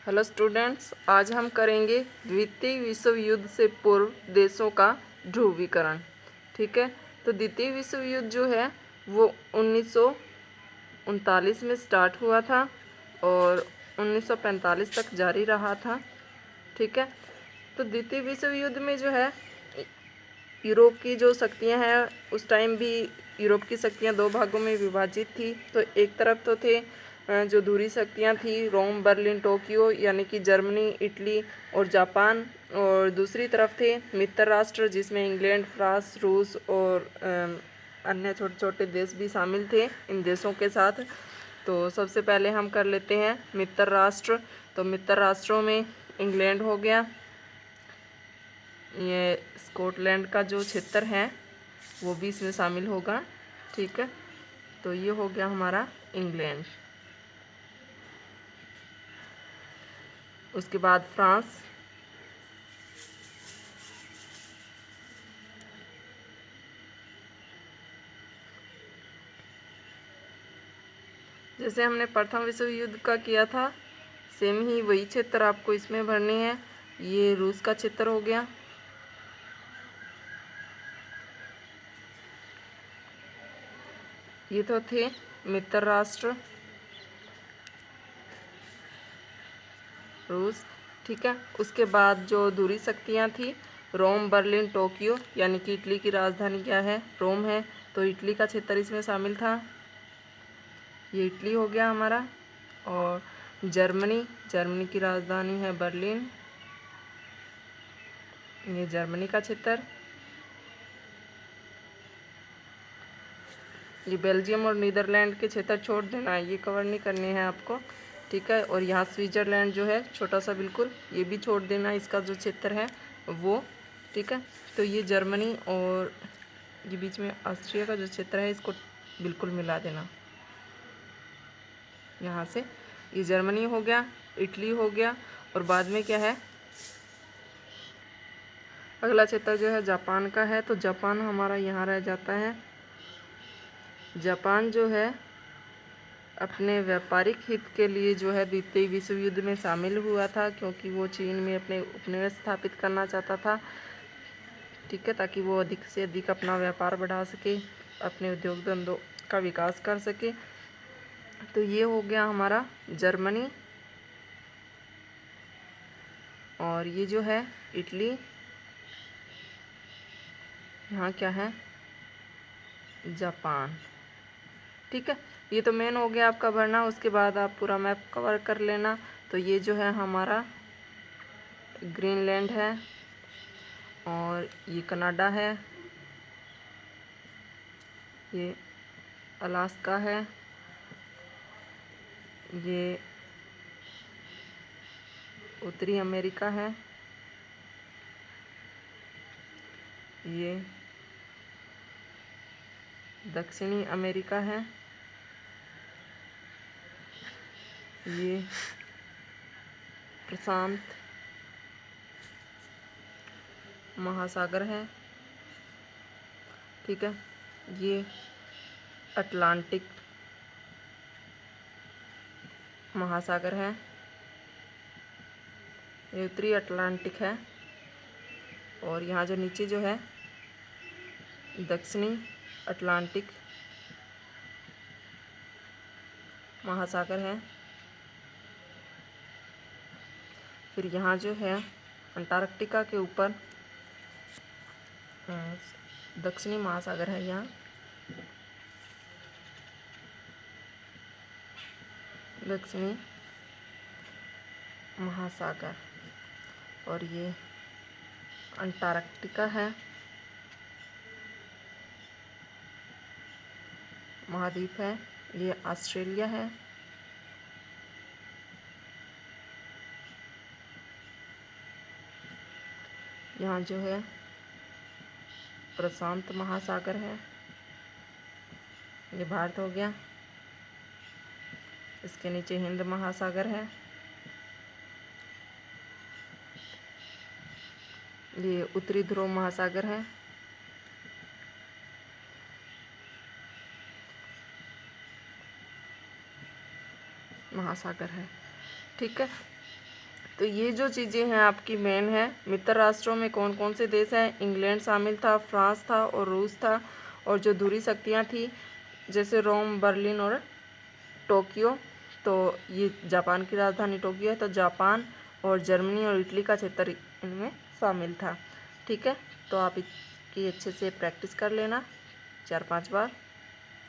Hello students, आज हम करेंगे द्वितीय विश्व युद्ध से पूर्व देशों का ध्रुवीकरण। ठीक है, तो द्वितीय विश्व युद्ध जो है वो 1939 में स्टार्ट हुआ था और 1945 तक जारी रहा था। ठीक है, तो द्वितीय विश्व युद्ध में जो है यूरोप की जो शक्तियां हैं उस टाइम भी यूरोप की शक्तियां दो भागों में विभाजित थी। तो एक तरफ तो थे जो दूरी शक्तियां थी रोम, बर्लिन, टोक्यो यानी कि जर्मनी, इटली और जापान, और दूसरी तरफ थे मित्र राष्ट्र जिसमें इंग्लैंड, फ्रांस, रूस और अन्य छोटे छोटे देश भी शामिल थे इन देशों के साथ। तो सबसे पहले हम कर लेते हैं मित्र राष्ट्र। तो मित्र राष्ट्रों में इंग्लैंड हो गया, ये स्कॉटलैंड का जो क्षेत्र है वो भी इसमें शामिल होगा। ठीक है, तो ये हो गया हमारा इंग्लैंड। उसके बाद फ्रांस, जैसे हमने प्रथम विश्व युद्ध का किया था सेम ही वही क्षेत्र आपको इसमें भरने हैं। ये रूस का क्षेत्र हो गया। ये तो थे मित्र राष्ट्र रूस। ठीक है, उसके बाद जो दूरी शक्तियाँ थी रोम, बर्लिन, टोक्यो यानी कि इटली की राजधानी क्या है, रोम है, तो इटली का क्षेत्र इसमें शामिल था। ये इटली हो गया हमारा। और जर्मनी, जर्मनी की राजधानी है बर्लिन, ये जर्मनी का क्षेत्र। ये बेल्जियम और नीदरलैंड के क्षेत्र छोड़ देना है, ये कवर नहीं करने हैं आपको। ठीक है, और यहाँ स्विट्जरलैंड जो है छोटा सा बिल्कुल, ये भी छोड़ देना, इसका जो क्षेत्र है वो। ठीक है, तो ये जर्मनी और ये बीच में ऑस्ट्रिया का जो क्षेत्र है इसको बिल्कुल मिला देना यहाँ से। ये जर्मनी हो गया, इटली हो गया, और बाद में क्या है, अगला क्षेत्र जो है जापान का है। तो जापान हमारा यहाँ रह जाता है। जापान जो है अपने व्यापारिक हित के लिए जो है द्वितीय विश्व युद्ध में शामिल हुआ था, क्योंकि वो चीन में अपने उपनिवेश स्थापित करना चाहता था। ठीक है, ताकि वो अधिक से अधिक अपना व्यापार बढ़ा सके, अपने उद्योग धंधों का विकास कर सके। तो ये हो गया हमारा जर्मनी, और ये जो है इटली, यहाँ क्या है, जापान। ठीक है, ये तो मेन हो गया आपका भरना। उसके बाद आप पूरा मैप कवर कर लेना। तो ये जो है हमारा ग्रीनलैंड है, और ये कनाडा है, ये अलास्का है, ये उत्तरी अमेरिका है, ये दक्षिणी अमेरिका है, ये प्रशांत महासागर है। ठीक है, ये अटलांटिक महासागर है, ये उत्तरी अटलांटिक है, और यहाँ जो नीचे जो है दक्षिणी अटलांटिक महासागर है। फिर यहाँ जो है अंटार्कटिका के ऊपर दक्षिणी महासागर है, यहाँ दक्षिणी महासागर, और ये अंटार्कटिका है, महाद्वीप है, ये ऑस्ट्रेलिया है। यहाँ जो है प्रशांत महासागर है, ये भारत हो गया। इसके नीचे हिंद महासागर है, ये उत्तरी ध्रुव महासागर है, महासागर है। ठीक है, तो ये जो चीज़ें हैं आपकी मेन है। मित्र राष्ट्रों में कौन कौन से देश हैं? इंग्लैंड शामिल था, फ्रांस था और रूस था। और जो दूरी शक्तियाँ थी जैसे रोम, बर्लिन और टोक्यो, तो ये जापान की राजधानी टोक्यो है, तो जापान और जर्मनी और इटली का क्षेत्र इनमें शामिल था। ठीक है, तो आप इसकी अच्छे से प्रैक्टिस कर लेना 4-5 बार।